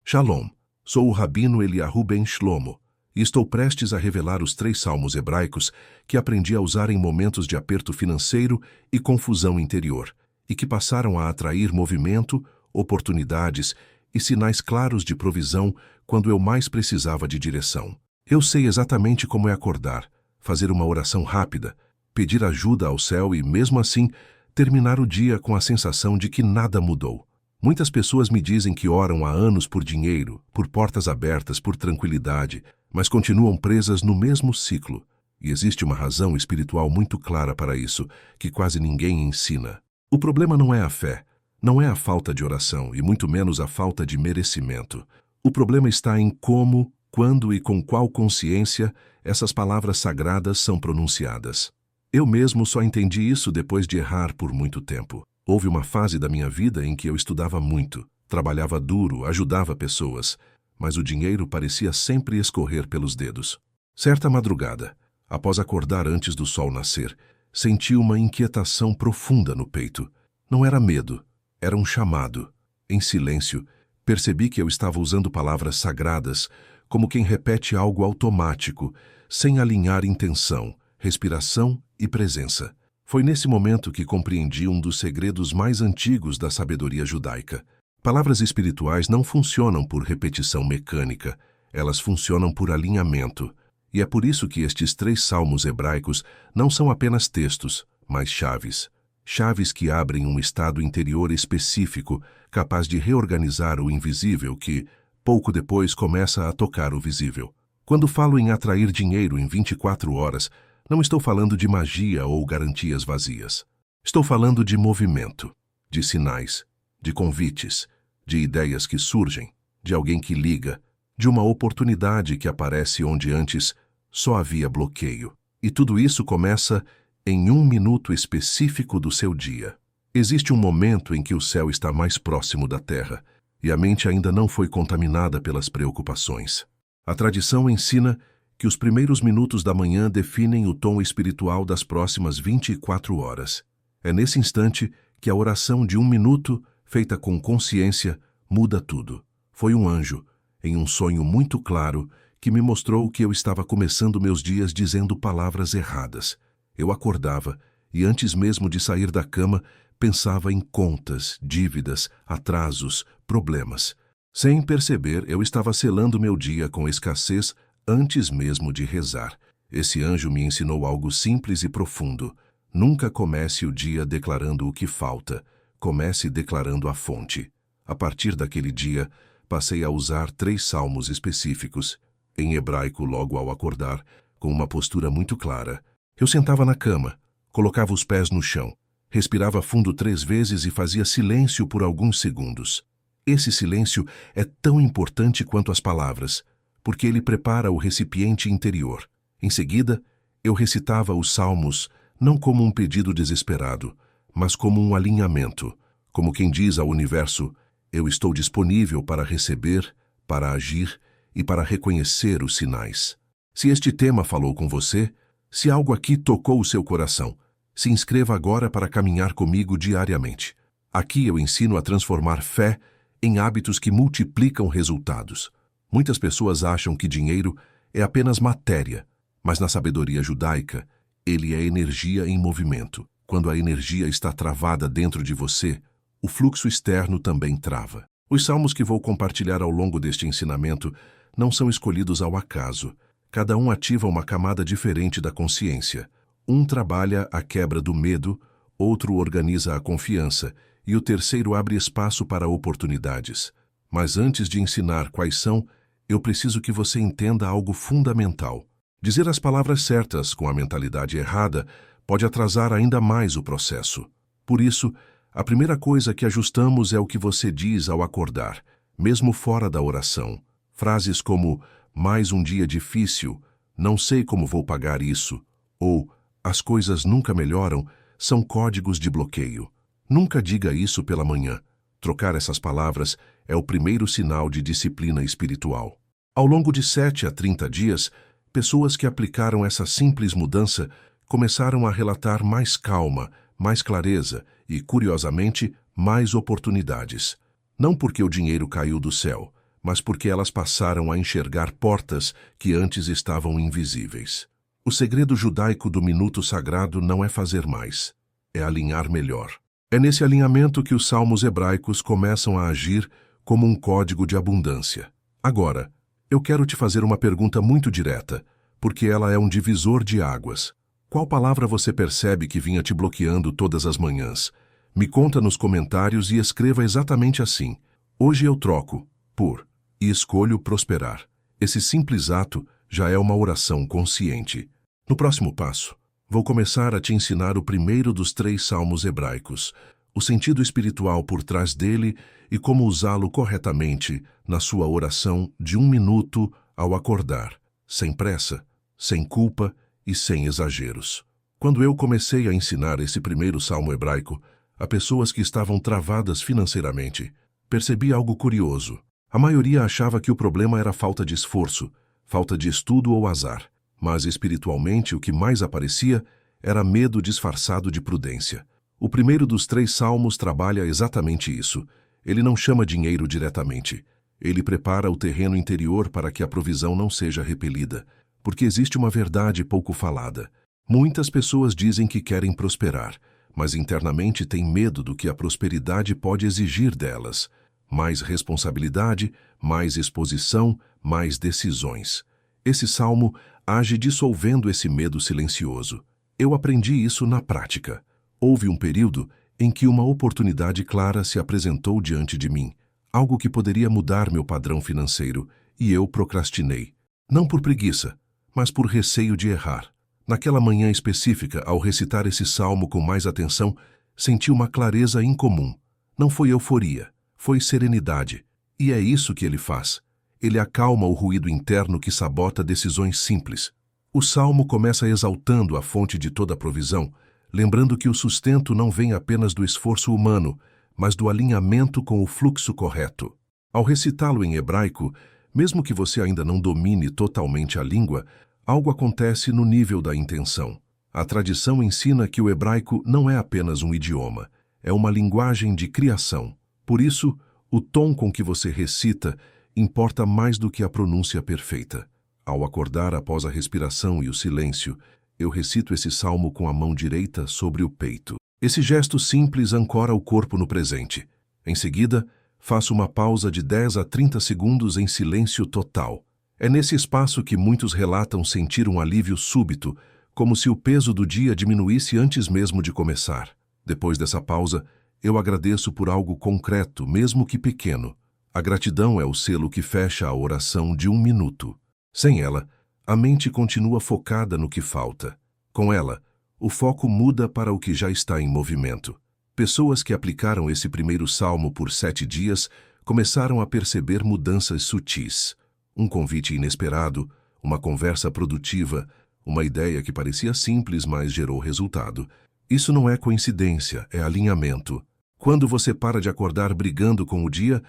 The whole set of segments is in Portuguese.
Shalom, sou o Rabino Eliyahu Ben Shlomo e estou prestes a revelar os 3 salmos hebraicos que aprendi a usar em momentos de aperto financeiro e confusão interior, e que passaram a atrair movimento, oportunidades e sinais claros de provisão quando eu mais precisava de direção. Eu sei exatamente como é acordar, fazer uma oração rápida, pedir ajuda ao céu e, mesmo assim, terminar o dia com a sensação de que nada mudou. Muitas pessoas me dizem que oram há anos por dinheiro, por portas abertas, por tranquilidade, mas continuam presas no mesmo ciclo. E existe uma razão espiritual muito clara para isso, que quase ninguém ensina. O problema não é a fé, não é a falta de oração e muito menos a falta de merecimento. O problema está em como, quando e com qual consciência essas palavras sagradas são pronunciadas. Eu mesmo só entendi isso depois de errar por muito tempo. Houve uma fase da minha vida em que eu estudava muito, trabalhava duro, ajudava pessoas, mas o dinheiro parecia sempre escorrer pelos dedos. Certa madrugada, após acordar antes do sol nascer, senti uma inquietação profunda no peito. Não era medo, era um chamado. Em silêncio, percebi que eu estava usando palavras sagradas, como quem repete algo automático, sem alinhar intenção, respiração e presença. Foi nesse momento que compreendi um dos segredos mais antigos da sabedoria judaica. Palavras espirituais não funcionam por repetição mecânica, elas funcionam por alinhamento. E é por isso que estes 3 salmos hebraicos não são apenas textos, mas chaves. Chaves que abrem um estado interior específico, capaz de reorganizar o invisível que, pouco depois, começa a tocar o visível. Quando falo em atrair dinheiro em 24 horas, não estou falando de magia ou garantias vazias. Estou falando de movimento, de sinais, de convites, de ideias que surgem, de alguém que liga, de uma oportunidade que aparece onde antes só havia bloqueio. E tudo isso começa em um minuto específico do seu dia. Existe um momento em que o céu está mais próximo da terra e a mente ainda não foi contaminada pelas preocupações. A tradição ensina que os primeiros minutos da manhã definem o tom espiritual das próximas 24 horas. É nesse instante que a oração de 1 minuto, feita com consciência, muda tudo. Foi um anjo, em um sonho muito claro, que me mostrou que eu estava começando meus dias dizendo palavras erradas. Eu acordava e, antes mesmo de sair da cama, pensava em contas, dívidas, atrasos, problemas. Sem perceber, eu estava selando meu dia com escassez antes mesmo de rezar. Esse anjo me ensinou algo simples e profundo. Nunca comece o dia declarando o que falta. Comece declarando a fonte. A partir daquele dia, passei a usar 3 salmos específicos, em hebraico logo ao acordar, com uma postura muito clara. Eu sentava na cama, colocava os pés no chão, respirava fundo 3 vezes e fazia silêncio por alguns segundos. Esse silêncio é tão importante quanto as palavras, porque ele prepara o recipiente interior. Em seguida, eu recitava os salmos não como um pedido desesperado, mas como um alinhamento, como quem diz ao universo: eu estou disponível para receber, para agir e para reconhecer os sinais. Se este tema falou com você, se algo aqui tocou o seu coração, se inscreva agora para caminhar comigo diariamente. Aqui eu ensino a transformar fé em hábitos que multiplicam resultados. Muitas pessoas acham que dinheiro é apenas matéria, mas na sabedoria judaica, ele é energia em movimento. Quando a energia está travada dentro de você, o fluxo externo também trava. Os salmos que vou compartilhar ao longo deste ensinamento não são escolhidos ao acaso. Cada um ativa uma camada diferente da consciência. Um trabalha a quebra do medo, outro organiza a confiança e o terceiro abre espaço para oportunidades. Mas antes de ensinar quais são, eu preciso que você entenda algo fundamental. Dizer as palavras certas com a mentalidade errada pode atrasar ainda mais o processo. Por isso, a primeira coisa que ajustamos é o que você diz ao acordar, mesmo fora da oração. Frases como "mais um dia difícil", "não sei como vou pagar isso" ou "as coisas nunca melhoram" são códigos de bloqueio. Nunca diga isso pela manhã. Trocar essas palavras é o primeiro sinal de disciplina espiritual. Ao longo de 7 a 30 dias, pessoas que aplicaram essa simples mudança começaram a relatar mais calma, mais clareza e, curiosamente, mais oportunidades. Não porque o dinheiro caiu do céu, mas porque elas passaram a enxergar portas que antes estavam invisíveis. O segredo judaico do minuto sagrado não é fazer mais, é alinhar melhor. É nesse alinhamento que os salmos hebraicos começam a agir como um código de abundância. Agora, eu quero te fazer uma pergunta muito direta, porque ela é um divisor de águas. Qual palavra você percebe que vinha te bloqueando todas as manhãs? Me conta nos comentários e escreva exatamente assim: hoje eu troco por e escolho prosperar. Esse simples ato já é uma oração consciente. No próximo passo, vou começar a te ensinar o primeiro dos 3 salmos hebraicos, o sentido espiritual por trás dele e como usá-lo corretamente na sua oração de 1 minuto ao acordar, sem pressa, sem culpa e sem exageros. Quando eu comecei a ensinar esse primeiro salmo hebraico a pessoas que estavam travadas financeiramente, percebi algo curioso. A maioria achava que o problema era falta de esforço, falta de estudo ou azar. Mas espiritualmente o que mais aparecia era medo disfarçado de prudência. O primeiro dos 3 salmos trabalha exatamente isso. Ele não chama dinheiro diretamente. Ele prepara o terreno interior para que a provisão não seja repelida. Porque existe uma verdade pouco falada. Muitas pessoas dizem que querem prosperar, mas internamente têm medo do que a prosperidade pode exigir delas. Mais responsabilidade, mais exposição, mais decisões. Esse salmo age dissolvendo esse medo silencioso. Eu aprendi isso na prática. Houve um período em que uma oportunidade clara se apresentou diante de mim, algo que poderia mudar meu padrão financeiro, e eu procrastinei. Não por preguiça, mas por receio de errar. Naquela manhã específica, ao recitar esse salmo com mais atenção, senti uma clareza incomum. Não foi euforia, foi serenidade. E é isso que ele faz. Ele acalma o ruído interno que sabota decisões simples. O salmo começa exaltando a fonte de toda a provisão, lembrando que o sustento não vem apenas do esforço humano, mas do alinhamento com o fluxo correto. Ao recitá-lo em hebraico, mesmo que você ainda não domine totalmente a língua, algo acontece no nível da intenção. A tradição ensina que o hebraico não é apenas um idioma, é uma linguagem de criação. Por isso, o tom com que você recita importa mais do que a pronúncia perfeita. Ao acordar após a respiração e o silêncio, eu recito esse salmo com a mão direita sobre o peito. Esse gesto simples ancora o corpo no presente. Em seguida, faço uma pausa de 10 a 30 segundos em silêncio total. É nesse espaço que muitos relatam sentir um alívio súbito, como se o peso do dia diminuísse antes mesmo de começar. Depois dessa pausa, eu agradeço por algo concreto, mesmo que pequeno. A gratidão é o selo que fecha a oração de 1 minuto. Sem ela, a mente continua focada no que falta. Com ela, o foco muda para o que já está em movimento. Pessoas que aplicaram esse primeiro salmo por 7 dias começaram a perceber mudanças sutis. Um convite inesperado, uma conversa produtiva, uma ideia que parecia simples, mas gerou resultado. Isso não é coincidência, é alinhamento. Quando você para de acordar brigando com o dia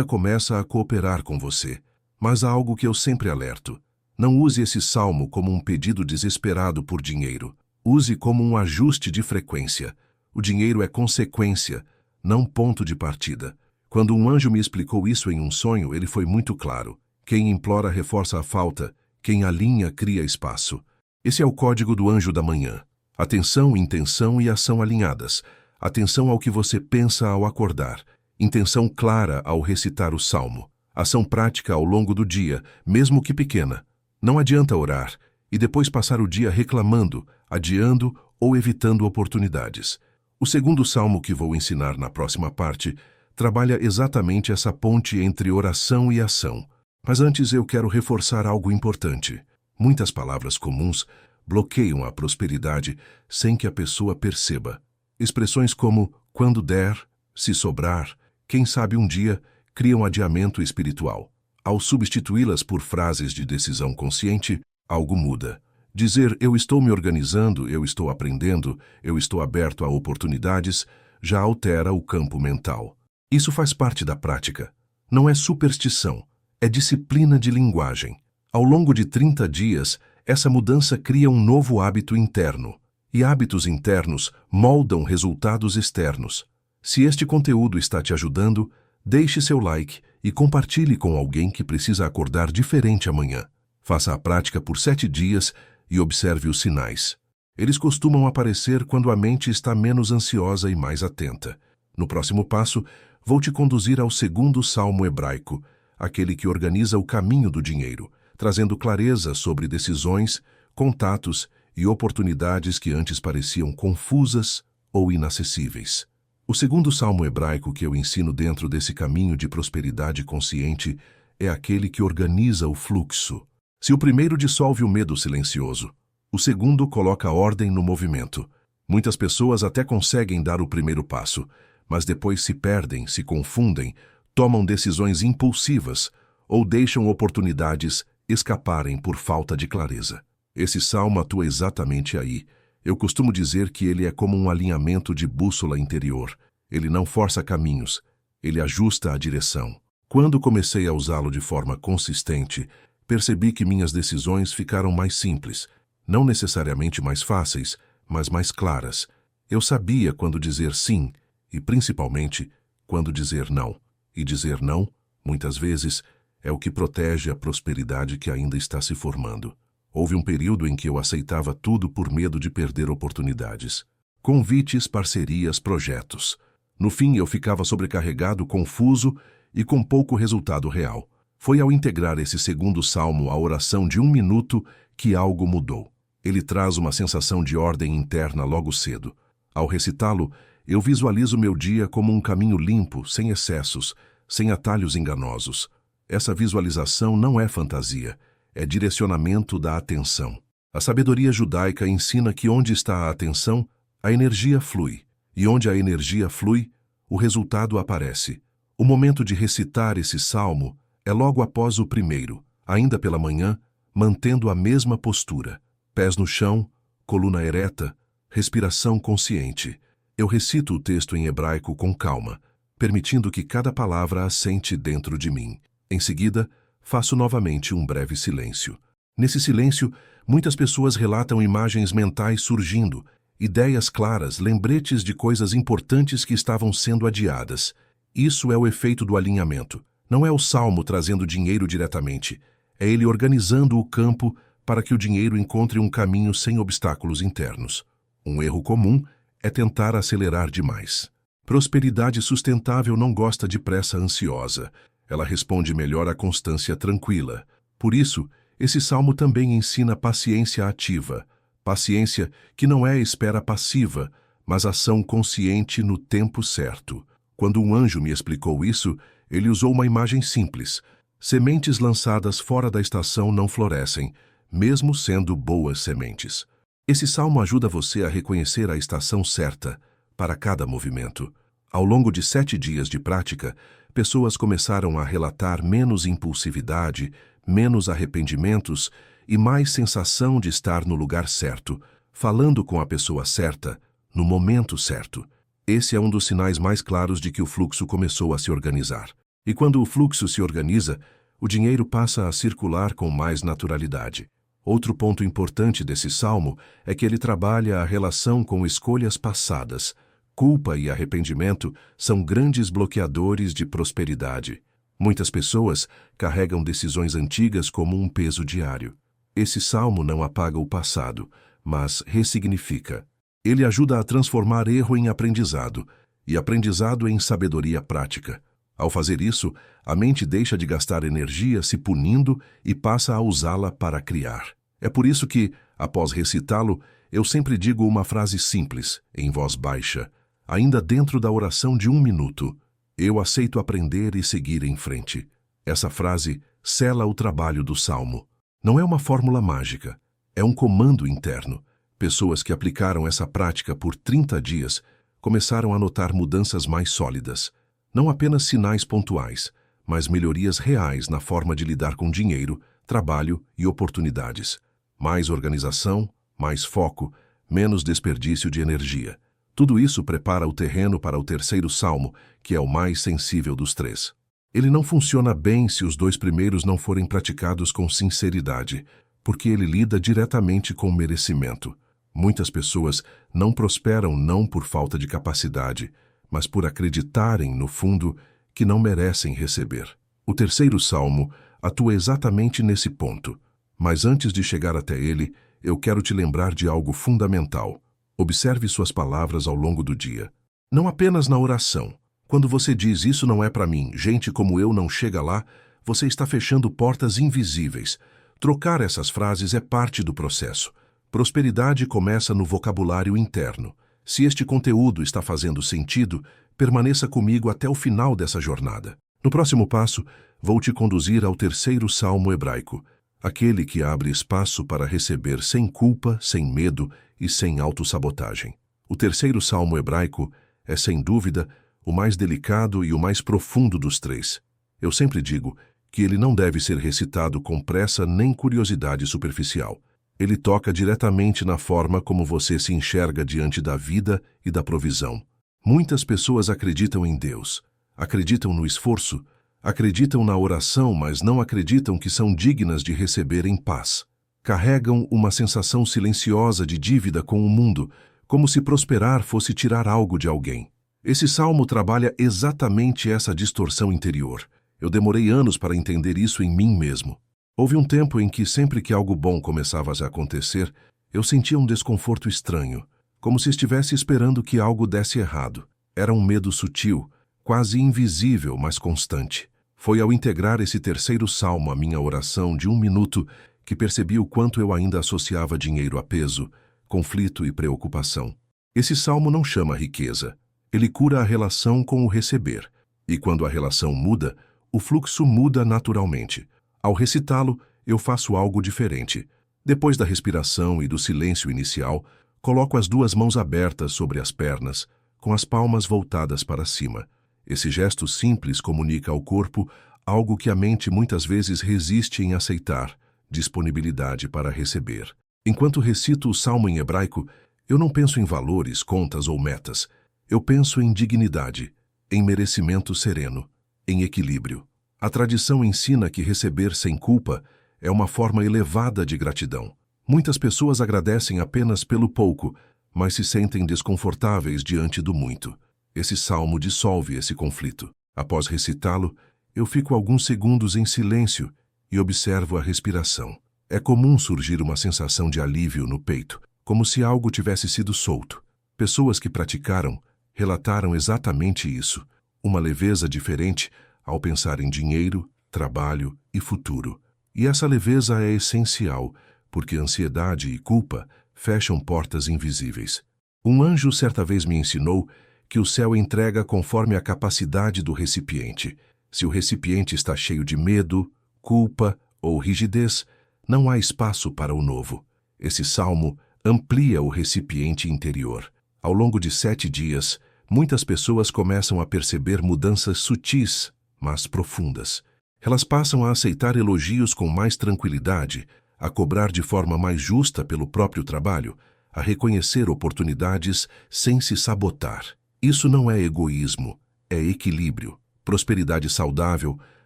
começa a cooperar com você. Mas há algo que eu sempre alerto. Não use esse salmo como um pedido desesperado por dinheiro. Use como um ajuste de frequência. O dinheiro é consequência, não ponto de partida. Quando um anjo me explicou isso em um sonho, ele foi muito claro. Quem implora reforça a falta, quem alinha cria espaço. Esse é o código do anjo da manhã. Atenção, intenção e ação alinhadas. Atenção ao que você pensa ao acordar. Intenção clara ao recitar o salmo. Ação prática ao longo do dia, mesmo que pequena. Não adianta orar e depois passar o dia reclamando, adiando ou evitando oportunidades. O segundo salmo que vou ensinar na próxima parte trabalha exatamente essa ponte entre oração e ação. Mas antes eu quero reforçar algo importante. Muitas palavras comuns bloqueiam a prosperidade sem que a pessoa perceba. Expressões como quando der, se sobrar, quem sabe um dia, criam adiamento espiritual. Ao substituí-las por frases de decisão consciente, algo muda. Dizer eu estou me organizando, eu estou aprendendo, eu estou aberto a oportunidades, já altera o campo mental. Isso faz parte da prática. Não é superstição, é disciplina de linguagem. Ao longo de 30 dias, essa mudança cria um novo hábito interno. E hábitos internos moldam resultados externos. Se este conteúdo está te ajudando, Deixe seu like e compartilhe com alguém que precisa acordar diferente amanhã. Faça a prática por 7 dias e observe os sinais. Eles costumam aparecer quando a mente está menos ansiosa e mais atenta. No próximo passo, vou te conduzir ao segundo salmo hebraico, aquele que organiza o caminho do dinheiro, trazendo clareza sobre decisões, contatos e oportunidades que antes pareciam confusas ou inacessíveis. O segundo salmo hebraico que eu ensino dentro desse caminho de prosperidade consciente é aquele que organiza o fluxo. Se o primeiro dissolve o medo silencioso, o segundo coloca ordem no movimento. Muitas pessoas até conseguem dar o primeiro passo, mas depois se perdem, se confundem, tomam decisões impulsivas ou deixam oportunidades escaparem por falta de clareza. Esse salmo atua exatamente aí. Eu costumo dizer que ele é como um alinhamento de bússola interior. Ele não força caminhos, ele ajusta a direção. Quando comecei a usá-lo de forma consistente, percebi que minhas decisões ficaram mais simples, não necessariamente mais fáceis, mas mais claras. Eu sabia quando dizer sim e, principalmente, quando dizer não. E dizer não, muitas vezes, é o que protege a prosperidade que ainda está se formando. Houve um período em que eu aceitava tudo por medo de perder oportunidades. Convites, parcerias, projetos. No fim, eu ficava sobrecarregado, confuso e com pouco resultado real. Foi ao integrar esse segundo salmo à oração de 1 minuto que algo mudou. Ele traz uma sensação de ordem interna logo cedo. Ao recitá-lo, eu visualizo meu dia como um caminho limpo, sem excessos, sem atalhos enganosos. Essa visualização não é fantasia, é direcionamento da atenção. A sabedoria judaica ensina que onde está a atenção, a energia flui. E onde a energia flui, o resultado aparece. O momento de recitar esse salmo é logo após o primeiro, ainda pela manhã, mantendo a mesma postura. Pés no chão, coluna ereta, respiração consciente. Eu recito o texto em hebraico com calma, permitindo que cada palavra assente dentro de mim. Em seguida, faço novamente um breve silêncio. Nesse silêncio, muitas pessoas relatam imagens mentais surgindo, ideias claras, lembretes de coisas importantes que estavam sendo adiadas. Isso é o efeito do alinhamento. Não é o salmo trazendo dinheiro diretamente. É ele organizando o campo para que o dinheiro encontre um caminho sem obstáculos internos. Um erro comum é tentar acelerar demais. Prosperidade sustentável não gosta de pressa ansiosa. Ela responde melhor à constância tranquila. Por isso, esse salmo também ensina paciência ativa. Paciência que não é espera passiva, mas ação consciente no tempo certo. Quando um anjo me explicou isso, ele usou uma imagem simples. Sementes lançadas fora da estação não florescem, mesmo sendo boas sementes. Esse salmo ajuda você a reconhecer a estação certa para cada movimento. Ao longo de 7 dias de prática, pessoas começaram a relatar menos impulsividade, menos arrependimentos e mais sensação de estar no lugar certo, falando com a pessoa certa, no momento certo. Esse é um dos sinais mais claros de que o fluxo começou a se organizar. E quando o fluxo se organiza, o dinheiro passa a circular com mais naturalidade. Outro ponto importante desse salmo é que ele trabalha a relação com escolhas passadas. Culpa e arrependimento são grandes bloqueadores de prosperidade. Muitas pessoas carregam decisões antigas como um peso diário. Esse salmo não apaga o passado, mas ressignifica. Ele ajuda a transformar erro em aprendizado e aprendizado em sabedoria prática. Ao fazer isso, a mente deixa de gastar energia se punindo e passa a usá-la para criar. É por isso que, após recitá-lo, eu sempre digo uma frase simples, em voz baixa, ainda dentro da oração de 1 minuto. Eu aceito aprender e seguir em frente. Essa frase sela o trabalho do salmo. Não é uma fórmula mágica, é um comando interno. Pessoas que aplicaram essa prática por 30 dias começaram a notar mudanças mais sólidas. Não apenas sinais pontuais, mas melhorias reais na forma de lidar com dinheiro, trabalho e oportunidades. Mais organização, mais foco, menos desperdício de energia. Tudo isso prepara o terreno para o terceiro salmo, que é o mais sensível dos 3. Ele não funciona bem se os 2 primeiros não forem praticados com sinceridade, porque ele lida diretamente com merecimento. Muitas pessoas não prosperam não por falta de capacidade, mas por acreditarem, no fundo, que não merecem receber. O terceiro salmo atua exatamente nesse ponto. Mas antes de chegar até ele, eu quero te lembrar de algo fundamental. Observe suas palavras ao longo do dia. Não apenas na oração. Quando você diz "isso não é para mim, gente como eu não chega lá", você está fechando portas invisíveis. Trocar essas frases é parte do processo. Prosperidade começa no vocabulário interno. Se este conteúdo está fazendo sentido, permaneça comigo até o final dessa jornada. No próximo passo, vou te conduzir ao terceiro salmo hebraico, aquele que abre espaço para receber sem culpa, sem medo e sem autossabotagem. O terceiro salmo hebraico é, sem dúvida, o mais delicado e o mais profundo dos três. Eu sempre digo que ele não deve ser recitado com pressa nem curiosidade superficial. Ele toca diretamente na forma como você se enxerga diante da vida e da provisão. Muitas pessoas acreditam em Deus, acreditam no esforço, acreditam na oração, mas não acreditam que são dignas de receber em paz. Carregam uma sensação silenciosa de dívida com o mundo, como se prosperar fosse tirar algo de alguém. Esse salmo trabalha exatamente essa distorção interior. Eu demorei anos para entender isso em mim mesmo. Houve um tempo em que sempre que algo bom começava a acontecer, eu sentia um desconforto estranho, como se estivesse esperando que algo desse errado. Era um medo sutil, quase invisível, mas constante. Foi ao integrar esse terceiro salmo à minha oração de 1 minuto que percebi o quanto eu ainda associava dinheiro a peso, conflito e preocupação. Esse salmo não chama riqueza. Ele cura a relação com o receber. E quando a relação muda, o fluxo muda naturalmente. Ao recitá-lo, eu faço algo diferente. Depois da respiração e do silêncio inicial, coloco as 2 mãos abertas sobre as pernas, com as palmas voltadas para cima. Esse gesto simples comunica ao corpo algo que a mente muitas vezes resiste em aceitar: disponibilidade para receber. Enquanto recito o salmo em hebraico, eu não penso em valores, contas ou metas. Eu penso em dignidade, em merecimento sereno, em equilíbrio. A tradição ensina que receber sem culpa é uma forma elevada de gratidão. Muitas pessoas agradecem apenas pelo pouco, mas se sentem desconfortáveis diante do muito. Esse salmo dissolve esse conflito. Após recitá-lo, eu fico alguns segundos em silêncio e observo a respiração. É comum surgir uma sensação de alívio no peito, como se algo tivesse sido solto. Pessoas que praticaram relataram exatamente isso, uma leveza diferente ao pensar em dinheiro, trabalho e futuro. E essa leveza é essencial, porque ansiedade e culpa fecham portas invisíveis. Um anjo certa vez me ensinou que o céu entrega conforme a capacidade do recipiente. Se o recipiente está cheio de medo, culpa ou rigidez, não há espaço para o novo. Esse salmo amplia o recipiente interior. Ao longo de 7 dias, muitas pessoas começam a perceber mudanças sutis, mas profundas. Elas passam a aceitar elogios com mais tranquilidade, a cobrar de forma mais justa pelo próprio trabalho, a reconhecer oportunidades sem se sabotar. Isso não é egoísmo, é equilíbrio. Prosperidade saudável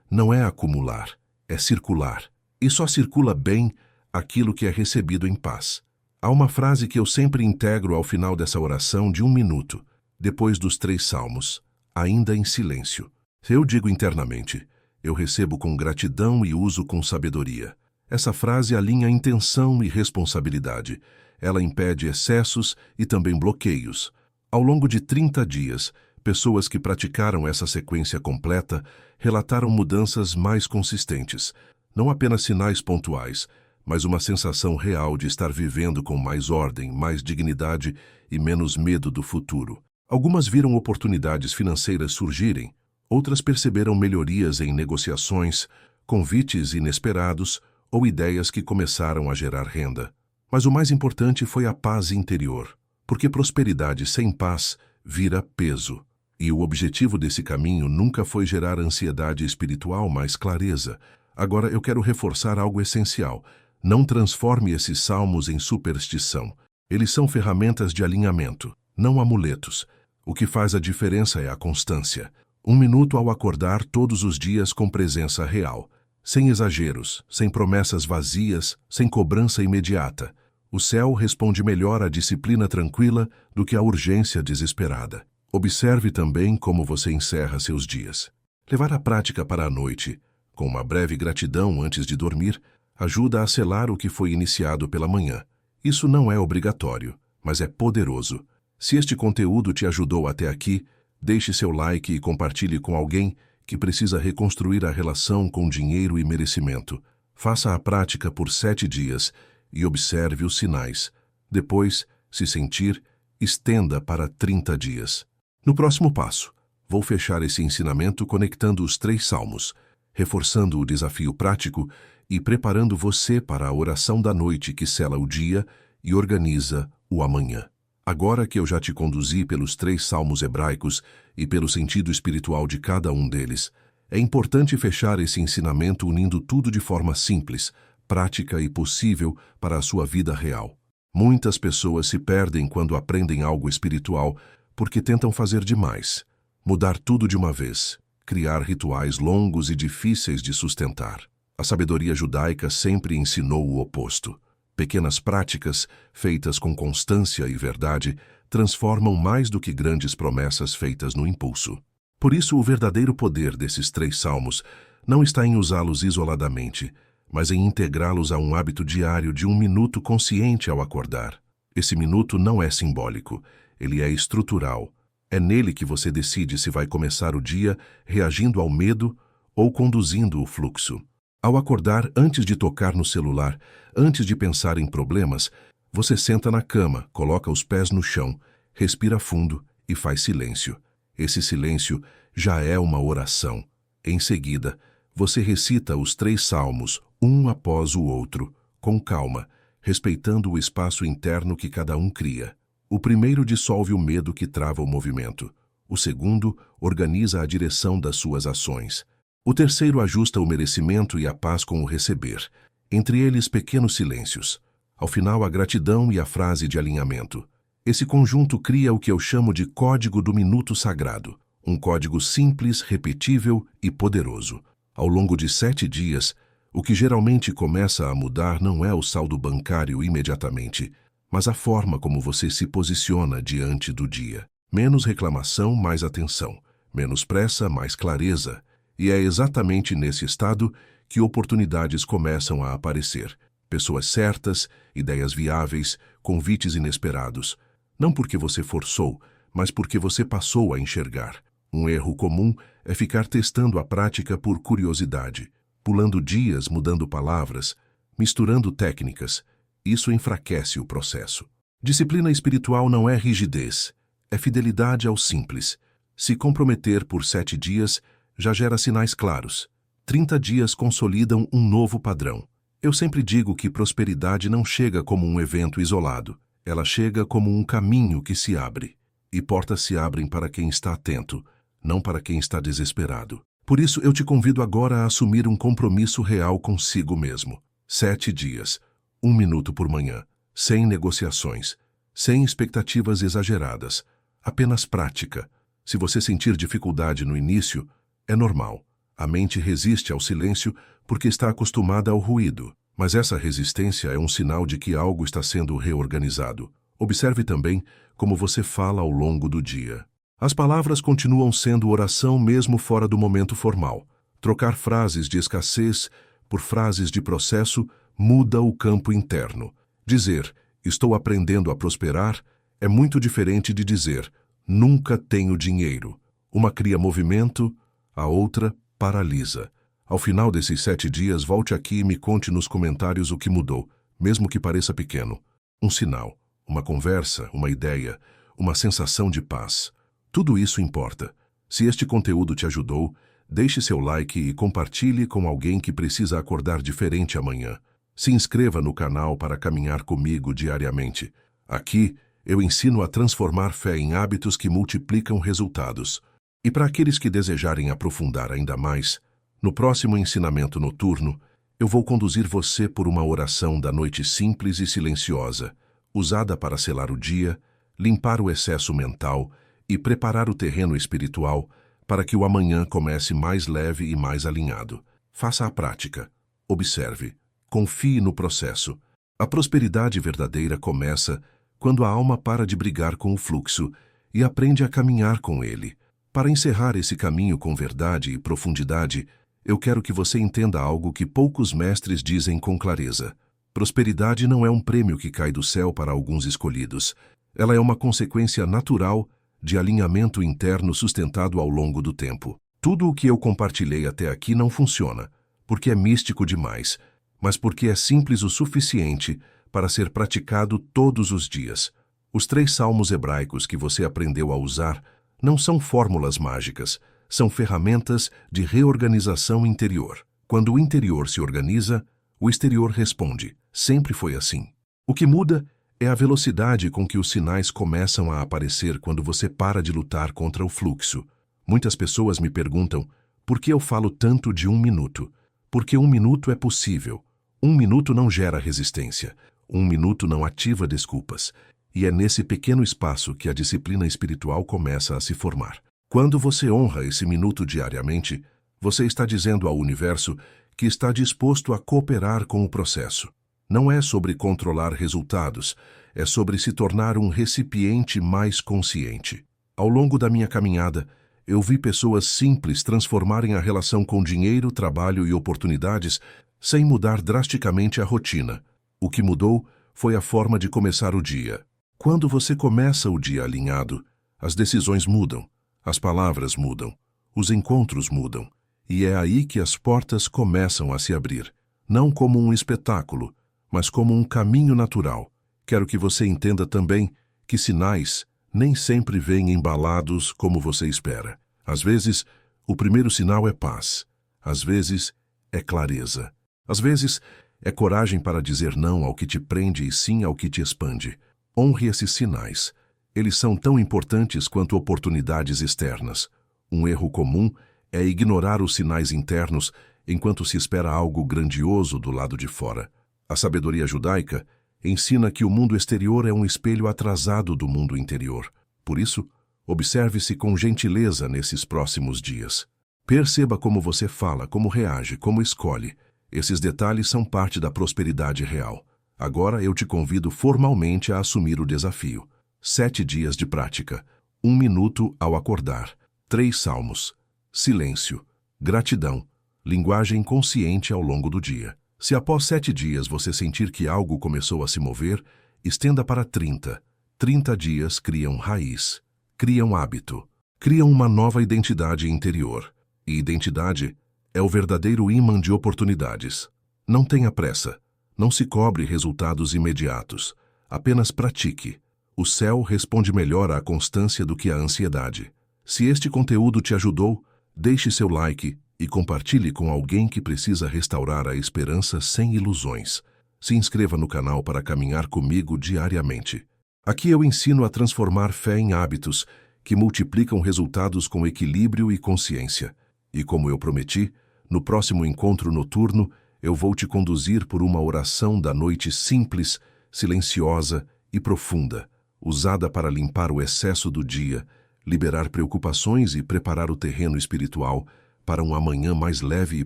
não é acumular, é circular. E só circula bem aquilo que é recebido em paz. Há uma frase que eu sempre integro ao final dessa oração de 1 minuto, depois dos 3 salmos, ainda em silêncio. Eu digo internamente: eu recebo com gratidão e uso com sabedoria. Essa frase alinha intenção e responsabilidade. Ela impede excessos e também bloqueios. Ao longo de 30 dias, pessoas que praticaram essa sequência completa relataram mudanças mais consistentes. Não apenas sinais pontuais, mas uma sensação real de estar vivendo com mais ordem, mais dignidade e menos medo do futuro. Algumas viram oportunidades financeiras surgirem, outras perceberam melhorias em negociações, convites inesperados ou ideias que começaram a gerar renda. Mas o mais importante foi a paz interior, porque prosperidade sem paz vira peso. E o objetivo desse caminho nunca foi gerar ansiedade espiritual, mas clareza. Agora eu quero reforçar algo essencial. Não transforme esses salmos em superstição. Eles são ferramentas de alinhamento, não amuletos. O que faz a diferença é a constância. 1 minuto ao acordar todos os dias com presença real. Sem exageros, sem promessas vazias, sem cobrança imediata. O céu responde melhor à disciplina tranquila do que à urgência desesperada. Observe também como você encerra seus dias. Levar a prática para a noite, com uma breve gratidão antes de dormir, ajuda a selar o que foi iniciado pela manhã. Isso não é obrigatório, mas é poderoso. Se este conteúdo te ajudou até aqui, deixe seu like e compartilhe com alguém que precisa reconstruir a relação com dinheiro e merecimento. Faça a prática por 7 dias e observe os sinais. Depois, se sentir, estenda para 30 dias. No próximo passo, vou fechar esse ensinamento conectando os 3 salmos, reforçando o desafio prático e preparando você para a oração da noite que sela o dia e organiza o amanhã. Agora que eu já te conduzi pelos 3 salmos hebraicos e pelo sentido espiritual de cada um deles, é importante fechar esse ensinamento unindo tudo de forma simples, prática e possível para a sua vida real. Muitas pessoas se perdem quando aprendem algo espiritual porque tentam fazer demais, mudar tudo de uma vez, criar rituais longos e difíceis de sustentar. A sabedoria judaica sempre ensinou o oposto. Pequenas práticas, feitas com constância e verdade, transformam mais do que grandes promessas feitas no impulso. Por isso, o verdadeiro poder desses 3 salmos não está em usá-los isoladamente, mas em integrá-los a um hábito diário de 1 minuto consciente ao acordar. Esse minuto não é simbólico, ele é estrutural. É nele que você decide se vai começar o dia reagindo ao medo ou conduzindo o fluxo. Ao acordar, antes de tocar no celular, antes de pensar em problemas, você senta na cama, coloca os pés no chão, respira fundo e faz silêncio. Esse silêncio já é uma oração. Em seguida, você recita os 3 salmos, um após o outro, com calma, respeitando o espaço interno que cada um cria. O primeiro dissolve o medo que trava o movimento. O segundo organiza a direção das suas ações. O terceiro ajusta o merecimento e a paz com o receber. Entre eles, pequenos silêncios. Ao final, a gratidão e a frase de alinhamento. Esse conjunto cria o que eu chamo de código do minuto sagrado. Um código simples, repetível e poderoso. Ao longo de 7 dias, o que geralmente começa a mudar não é o saldo bancário imediatamente, mas a forma como você se posiciona diante do dia. Menos reclamação, mais atenção. Menos pressa, mais clareza. E é exatamente nesse estado que oportunidades começam a aparecer. Pessoas certas, ideias viáveis, convites inesperados. Não porque você forçou, mas porque você passou a enxergar. Um erro comum é ficar testando a prática por curiosidade, pulando dias, mudando palavras, misturando técnicas. Isso enfraquece o processo. Disciplina espiritual não é rigidez, é fidelidade ao simples. Se comprometer por 7 dias já gera sinais claros. 30 dias consolidam um novo padrão. Eu sempre digo que prosperidade não chega como um evento isolado. Ela chega como um caminho que se abre. E portas se abrem para quem está atento, não para quem está desesperado. Por isso, eu te convido agora a assumir um compromisso real consigo mesmo. 7 dias, 1 minuto por manhã, sem negociações, sem expectativas exageradas, apenas prática. Se você sentir dificuldade no início, é normal. A mente resiste ao silêncio porque está acostumada ao ruído, mas essa resistência é um sinal de que algo está sendo reorganizado. Observe também como você fala ao longo do dia. As palavras continuam sendo oração mesmo fora do momento formal. Trocar frases de escassez por frases de processo muda o campo interno. Dizer, estou aprendendo a prosperar, é muito diferente de dizer, nunca tenho dinheiro. Uma cria movimento, a outra paralisa. Ao final desses 7 dias, volte aqui e me conte nos comentários o que mudou, mesmo que pareça pequeno. Um sinal, uma conversa, uma ideia, uma sensação de paz. Tudo isso importa. Se este conteúdo te ajudou, deixe seu like e compartilhe com alguém que precisa acordar diferente amanhã. Se inscreva no canal para caminhar comigo diariamente. Aqui, eu ensino a transformar fé em hábitos que multiplicam resultados. E para aqueles que desejarem aprofundar ainda mais, no próximo ensinamento noturno, eu vou conduzir você por uma oração da noite simples e silenciosa, usada para selar o dia, limpar o excesso mental e preparar o terreno espiritual para que o amanhã comece mais leve e mais alinhado. Faça a prática. Observe. Confie no processo. A prosperidade verdadeira começa quando a alma para de brigar com o fluxo e aprende a caminhar com ele. Para encerrar esse caminho com verdade e profundidade, eu quero que você entenda algo que poucos mestres dizem com clareza. Prosperidade não é um prêmio que cai do céu para alguns escolhidos. Ela é uma consequência natural de alinhamento interno sustentado ao longo do tempo. Tudo o que eu compartilhei até aqui não funciona, porque é místico demais, mas porque é simples o suficiente para ser praticado todos os dias. Os 3 salmos hebraicos que você aprendeu a usar não são fórmulas mágicas, são ferramentas de reorganização interior. Quando o interior se organiza, o exterior responde. Sempre foi assim. O que muda é a velocidade com que os sinais começam a aparecer quando você para de lutar contra o fluxo. Muitas pessoas me perguntam por que eu falo tanto de 1 minuto. Porque 1 minuto é possível. 1 minuto não gera resistência. 1 minuto não ativa desculpas. E é nesse pequeno espaço que a disciplina espiritual começa a se formar. Quando você honra esse minuto diariamente, você está dizendo ao universo que está disposto a cooperar com o processo. Não é sobre controlar resultados, é sobre se tornar um recipiente mais consciente. Ao longo da minha caminhada, eu vi pessoas simples transformarem a relação com dinheiro, trabalho e oportunidades sem mudar drasticamente a rotina. O que mudou foi a forma de começar o dia. Quando você começa o dia alinhado, as decisões mudam, as palavras mudam, os encontros mudam, e é aí que as portas começam a se abrir, não como um espetáculo, mas como um caminho natural. Quero que você entenda também que sinais nem sempre vêm embalados como você espera. Às vezes, o primeiro sinal é paz. Às vezes, é clareza. Às vezes, é coragem para dizer não ao que te prende e sim ao que te expande. Honre esses sinais. Eles são tão importantes quanto oportunidades externas. Um erro comum é ignorar os sinais internos enquanto se espera algo grandioso do lado de fora. A sabedoria judaica ensina que o mundo exterior é um espelho atrasado do mundo interior. Por isso, observe-se com gentileza nesses próximos dias. Perceba como você fala, como reage, como escolhe. Esses detalhes são parte da prosperidade real. Agora eu te convido formalmente a assumir o desafio. 7 dias de prática. 1 minuto ao acordar. 3 salmos. Silêncio. Gratidão. Linguagem consciente ao longo do dia. Se após 7 dias você sentir que algo começou a se mover, estenda para 30. 30 dias criam raiz, criam hábito, criam uma nova identidade interior. E identidade é o verdadeiro ímã de oportunidades. Não tenha pressa. Não se cobre resultados imediatos. Apenas pratique. O céu responde melhor à constância do que à ansiedade. Se este conteúdo te ajudou, deixe seu like e compartilhe com alguém que precisa restaurar a esperança sem ilusões. Se inscreva no canal para caminhar comigo diariamente. Aqui eu ensino a transformar fé em hábitos que multiplicam resultados com equilíbrio e consciência. E como eu prometi, no próximo encontro noturno, eu vou te conduzir por uma oração da noite simples, silenciosa e profunda, usada para limpar o excesso do dia, liberar preocupações e preparar o terreno espiritual para um amanhã mais leve e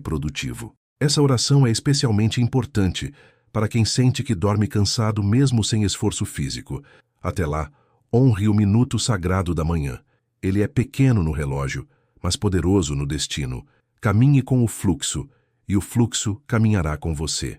produtivo. Essa oração é especialmente importante para quem sente que dorme cansado mesmo sem esforço físico. Até lá, honre o minuto sagrado da manhã. Ele é pequeno no relógio, mas poderoso no destino. Caminhe com o fluxo, e o fluxo caminhará com você.